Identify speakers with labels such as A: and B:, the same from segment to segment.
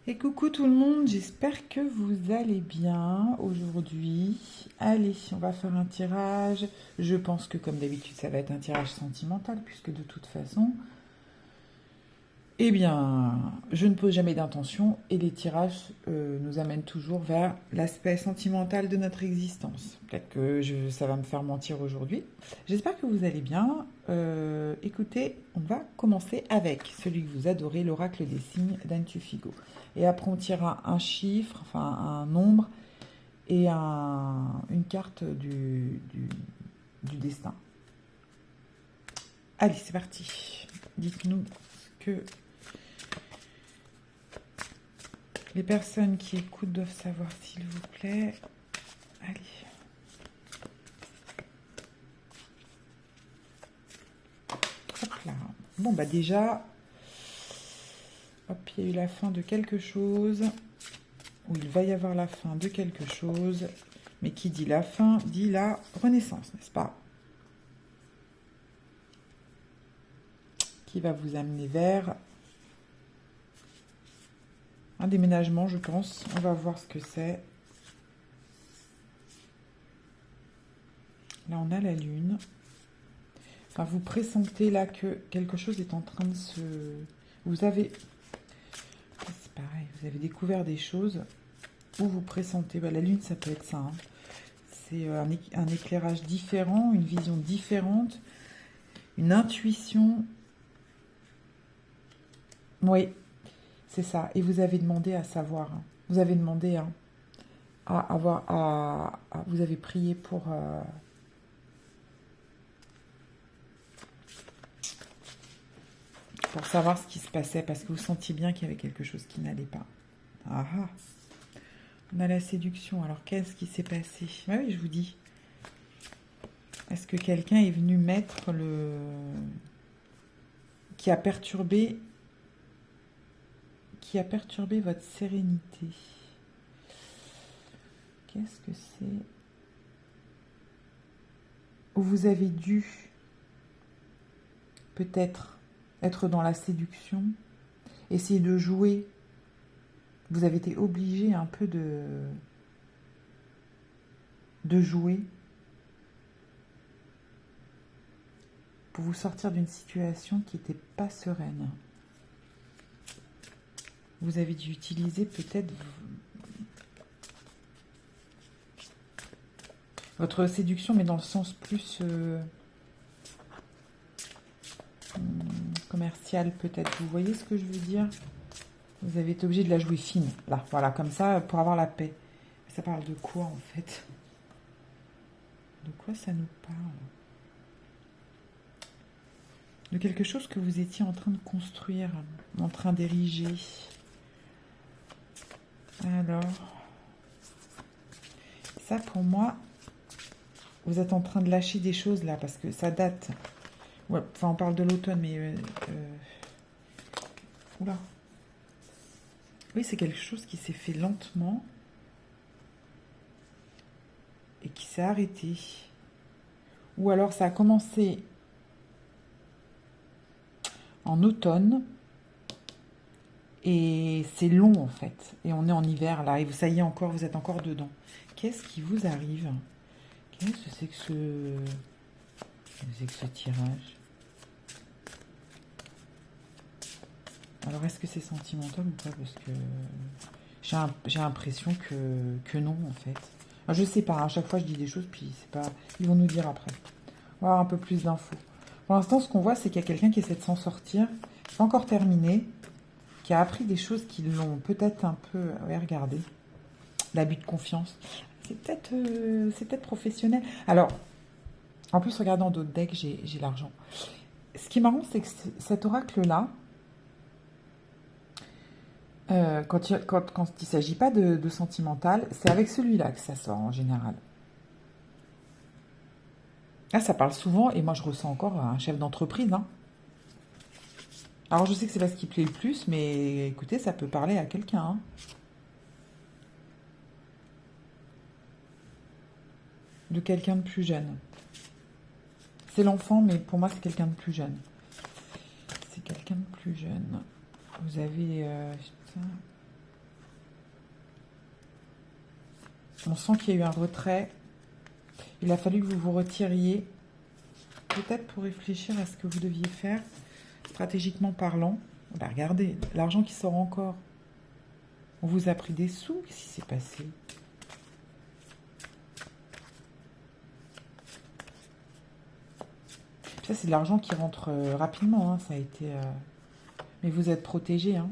A: Et coucou tout le monde, j'espère que vous allez bien aujourd'hui. Allez, on va faire un tirage. Je pense que comme d'habitude, ça va être un tirage sentimental, puisque de toute façon, eh bien, je ne pose jamais d'intention et les tirages nous amènent toujours vers l'aspect sentimental de notre existence. Peut-être que ça va me faire mentir aujourd'hui. J'espère que vous allez bien. Écoutez, on va commencer avec celui que vous adorez, l'oracle des signes d'Anne Tufigo. Et après, on tirera un chiffre, enfin un nombre et une carte du destin. Allez, c'est parti. Dites-nous ce que les personnes qui écoutent doivent savoir, s'il vous plaît. Allez. Hop là. Bon, bah déjà, hop, il y a eu la fin de quelque chose. Ou il va y avoir la fin de quelque chose. Mais qui dit la fin, dit la renaissance, n'est-ce pas? Qui va vous amener vers un déménagement, je pense. On va voir ce que c'est. Là, on a la lune. Enfin, vous pressentez là que quelque chose est en train de se... Vous avez... C'est pareil, vous avez découvert des choses où vous pressentez... Bah, la lune, ça peut être ça. Hein. C'est un éclairage différent, une vision différente, une intuition. Oui, c'est ça. Et vous avez demandé à savoir. Hein. Vous avez demandé à avoir... vous avez prié pour savoir ce qui se passait, parce que vous sentiez bien qu'il y avait quelque chose qui n'allait pas. Ah ah. On a la séduction. Alors, qu'est-ce qui s'est passé? Ah oui, je vous dis. Est-ce que quelqu'un est venu mettre le... qui a perturbé votre sérénité? Qu'est-ce que c'est? Ou vous avez dû peut-être être dans la séduction, essayer de jouer. Vous avez été obligé un peu de jouer pour vous sortir d'une situation qui n'était pas sereine. Vous avez dû utiliser peut-être votre séduction, mais dans le sens plus commercial peut-être. Vous voyez ce que je veux dire? Vous avez été obligé de la jouer fine, là, voilà, comme ça, pour avoir la paix. Ça parle de quoi, en fait? De quoi ça nous parle? De quelque chose que vous étiez en train de construire, en train d'ériger. Alors, ça, pour moi, vous êtes en train de lâcher des choses, là, parce que ça date. Ouais, enfin, on parle de l'automne, mais... Oula. Oui, c'est quelque chose qui s'est fait lentement et qui s'est arrêté. Ou alors ça a commencé en automne et c'est long en fait. Et on est en hiver là et ça y est encore, vous êtes encore dedans. Qu'est-ce qui vous arrive? Qu'est-ce que c'est que ce tirage? Alors est-ce que c'est sentimental ou pas? Parce que j'ai l'impression que non en fait. Alors, je sais pas, à chaque fois je dis des choses, puis c'est pas. Ils vont nous dire après. On va avoir un peu plus d'infos. Pour l'instant, ce qu'on voit, c'est qu'il y a quelqu'un qui essaie de s'en sortir, pas encore terminé, qui a appris des choses qui l'ont peut-être un peu. Ouais, regardez. L'abus de confiance. C'est peut-être professionnel. Alors, en plus, regardant d'autres decks, j'ai l'argent. Ce qui est marrant, c'est que cet oracle-là, quand il ne s'agit pas de sentimental, c'est avec celui-là que ça sort en général. Ah, ça parle souvent, et moi je ressens encore un chef d'entreprise. Hein. Alors je sais que c'est pas ce qui plaît le plus, mais écoutez, ça peut parler à quelqu'un. Hein. De quelqu'un de plus jeune. C'est l'enfant, mais pour moi c'est quelqu'un de plus jeune. C'est quelqu'un de plus jeune. Vous avez... On sent qu'il y a eu un retrait. Il a fallu que vous vous retiriez. Peut-être pour réfléchir à ce que vous deviez faire, stratégiquement parlant. Bah, regardez, l'argent qui sort encore. On vous a pris des sous. Qu'est-ce qui s'est passé? Ça, c'est de l'argent qui rentre rapidement. Hein. Ça a été... Mais vous êtes protégé. Hein.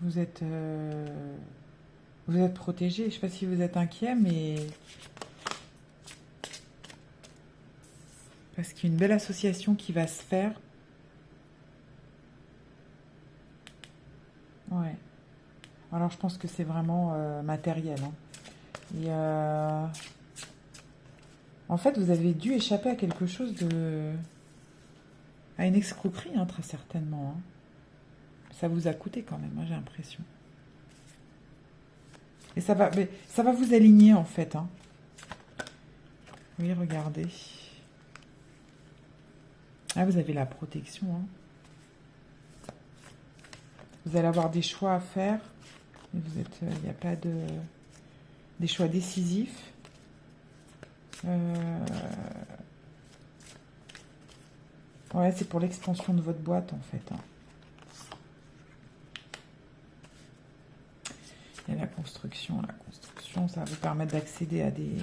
A: Vous êtes protégé. Je ne sais pas si vous êtes inquiet, mais... Parce qu'il y a une belle association qui va se faire. Ouais. Alors, je pense que c'est vraiment matériel. Hein. Et en fait, vous avez dû échapper à quelque chose de... à une escroquerie, hein, très certainement. Hein. Ça vous a coûté quand même, hein, j'ai l'impression. Et ça va vous aligner, en fait. Hein. Oui, regardez. Ah, vous avez la protection. Hein. Vous allez avoir des choix à faire. Il n'y a pas de... des choix décisifs. Ouais, c'est pour l'expansion de votre boîte, en fait. Hein. Et la construction, ça va vous permettre d'accéder à des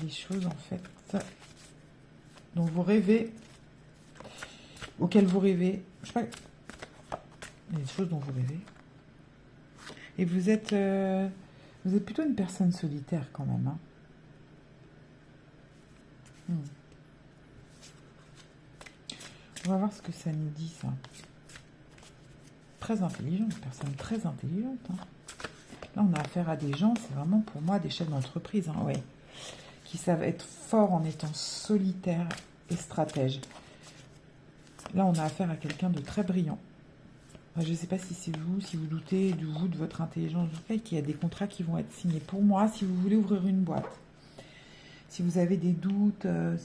A: choses, en fait, dont vous rêvez, auxquelles vous rêvez. Je sais pas, il y a des choses dont vous rêvez. Et vous êtes plutôt une personne solitaire, quand même. Hein. On va voir ce que ça nous dit, ça. Très intelligente, une personne très intelligente. Hein. Là, on a affaire à des gens, c'est vraiment pour moi des chefs d'entreprise, hein, ouais, qui savent être forts en étant solitaires et stratèges. Là, on a affaire à quelqu'un de très brillant. Enfin, je ne sais pas si c'est vous, si vous doutez de vous, de votre intelligence, du fait qu'il y a des contrats qui vont être signés. Pour moi, si vous voulez ouvrir une boîte, si vous avez des doutes, ou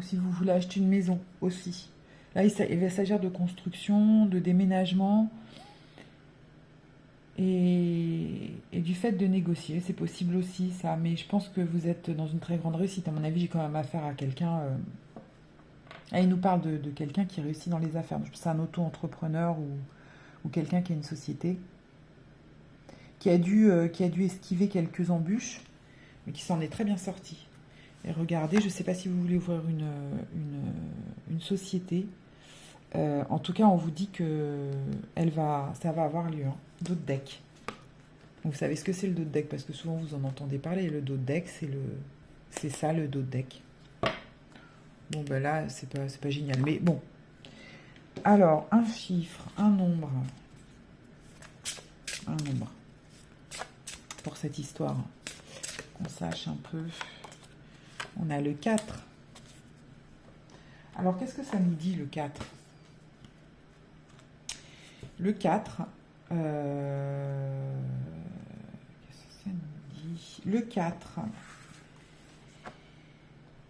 A: si vous voulez acheter une maison aussi. Là, il va s'agir de construction, de déménagement et du fait de négocier. C'est possible aussi, ça. Mais je pense que vous êtes dans une très grande réussite. À mon avis, j'ai quand même affaire à quelqu'un... il nous parle de quelqu'un qui réussit dans les affaires. C'est un auto-entrepreneur ou quelqu'un qui a une société qui a dû esquiver quelques embûches, mais qui s'en est très bien sorti. Et regardez, je ne sais pas si vous voulez ouvrir une société. En tout cas, on vous dit que ça va avoir lieu. Hein. Dos de deck. Vous savez ce que c'est le dos de deck, parce que souvent vous en entendez parler. Le dos de deck, c'est ça le dos de deck. Bon, ben là, c'est pas génial. Mais bon. Alors, un chiffre, un nombre. Un nombre. Pour cette histoire. Qu'on sache un peu... On a le 4. Alors, qu'est-ce que ça nous dit, le 4? Le 4, qu'est-ce que ça nous dit? Le 4,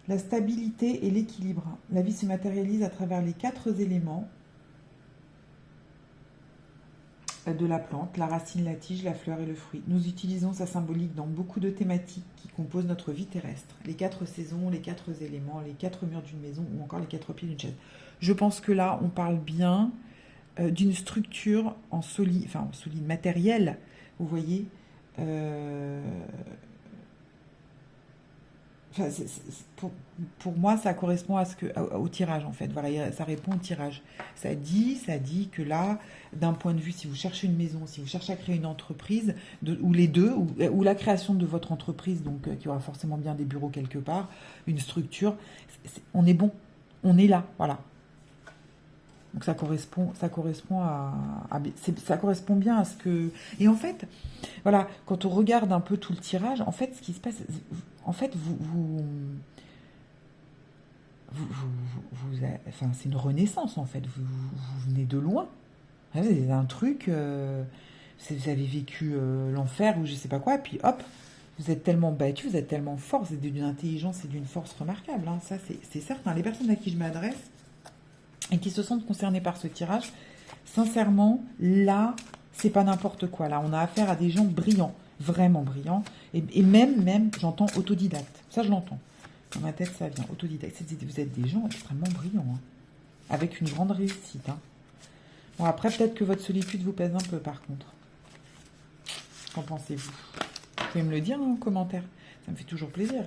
A: la stabilité et l'équilibre. La vie se matérialise à travers les 4 éléments de la plante, la racine, la tige, la fleur et le fruit. Nous utilisons sa symbolique dans beaucoup de thématiques qui composent notre vie terrestre. Les 4 saisons, les 4 éléments, les 4 murs d'une maison ou encore les 4 pieds d'une chaise. Je pense que là, on parle bien d'une structure en solide matériel, vous voyez. Pour moi, ça correspond au tirage, en fait. Voilà, ça répond au tirage. Ça dit que là, d'un point de vue, si vous cherchez une maison, si vous cherchez à créer une entreprise, ou les deux, ou la création de votre entreprise, donc qui aura forcément bien des bureaux quelque part, une structure, on est bon, on est là, voilà. Donc ça correspond bien à ce que... Et en fait, voilà, quand on regarde un peu tout le tirage, en fait, ce qui se passe, en fait, enfin, c'est une renaissance, en fait. Vous venez de loin. Vous avez un truc, vous avez vécu l'enfer ou je sais pas quoi, et puis hop, vous êtes tellement battu, vous êtes tellement fort, vous êtes d'une intelligence et d'une force remarquable. Hein. Ça, c'est certain. Les personnes à qui je m'adresse, et qui se sentent concernés par ce tirage, sincèrement, là, c'est pas n'importe quoi. Là, on a affaire à des gens brillants, vraiment brillants, et même, j'entends autodidacte. Ça, je l'entends. Dans ma tête, ça vient, autodidacte. Vous êtes des gens extrêmement brillants, hein, avec une grande réussite. Hein. Bon, après, peut-être que votre solitude vous pèse un peu, par contre. Qu'en pensez-vous? Vous pouvez me le dire en commentaire. Ça me fait toujours plaisir.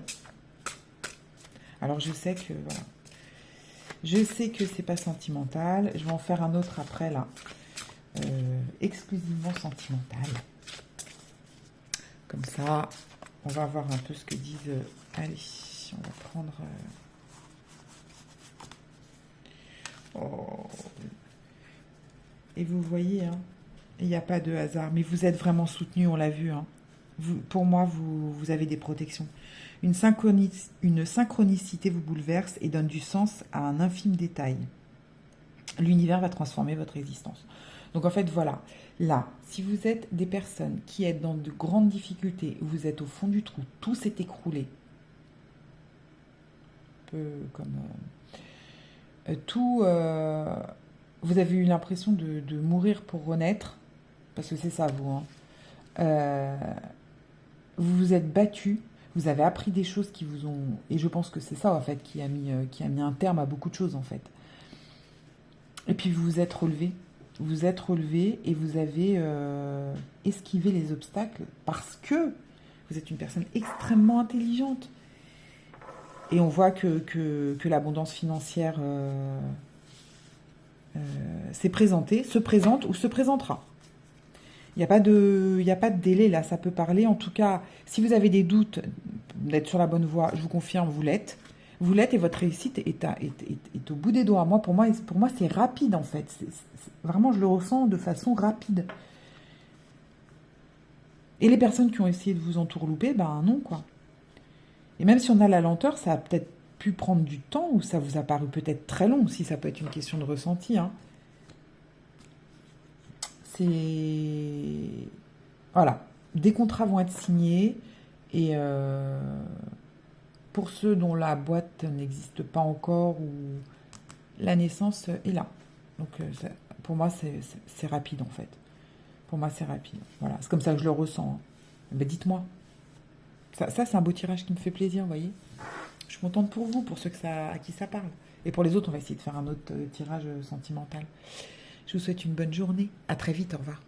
A: Alors, je sais que, voilà. Je sais que c'est pas sentimental. Je vais en faire un autre après, là. Exclusivement sentimental. Comme ça, on va voir un peu ce que disent... allez, on va prendre... Oh. Et vous voyez, hein, il n'y a pas de hasard. Mais vous êtes vraiment soutenu, on l'a vu. Hein. Pour moi, vous avez des protections. Une synchronicité vous bouleverse et donne du sens à un infime détail. L'univers va transformer votre existence. Donc en fait, voilà. Là, si vous êtes des personnes qui êtes dans de grandes difficultés, vous êtes au fond du trou, tout s'est écroulé. Un peu comme... vous avez eu l'impression de mourir pour renaître, parce que c'est ça, vous. Hein. Vous vous êtes battu, vous avez appris des choses qui vous ont... Et je pense que c'est ça, en fait, qui a mis un terme à beaucoup de choses, en fait. Et puis, vous vous êtes relevé. Vous vous êtes relevé et vous avez esquivé les obstacles parce que vous êtes une personne extrêmement intelligente. Et on voit que l'abondance financière s'est présentée, se présente ou se présentera. Il n'y a pas de délai là, ça peut parler. En tout cas, si vous avez des doutes d'être sur la bonne voie, je vous confirme, vous l'êtes. Vous l'êtes et votre réussite est au bout des doigts. Pour moi c'est rapide en fait. Vraiment, je le ressens de façon rapide. Et les personnes qui ont essayé de vous entourlouper, ben non quoi. Et même si on a la lenteur, ça a peut-être pu prendre du temps ou ça vous a paru peut-être très long, si ça peut être une question de ressenti. Hein. C'est... Voilà. Des contrats vont être signés et pour ceux dont la boîte n'existe pas encore ou la naissance est là. Donc pour moi, c'est rapide en fait. Pour moi, c'est rapide. Voilà. C'est comme ça que je le ressens. Hein. Ben, dites-moi. Ça c'est un beau tirage qui me fait plaisir, vous voyez. Je suis contente pour vous, pour ceux à qui ça parle. Et pour les autres, on va essayer de faire un autre tirage sentimental. Je vous souhaite une bonne journée. À très vite, au revoir.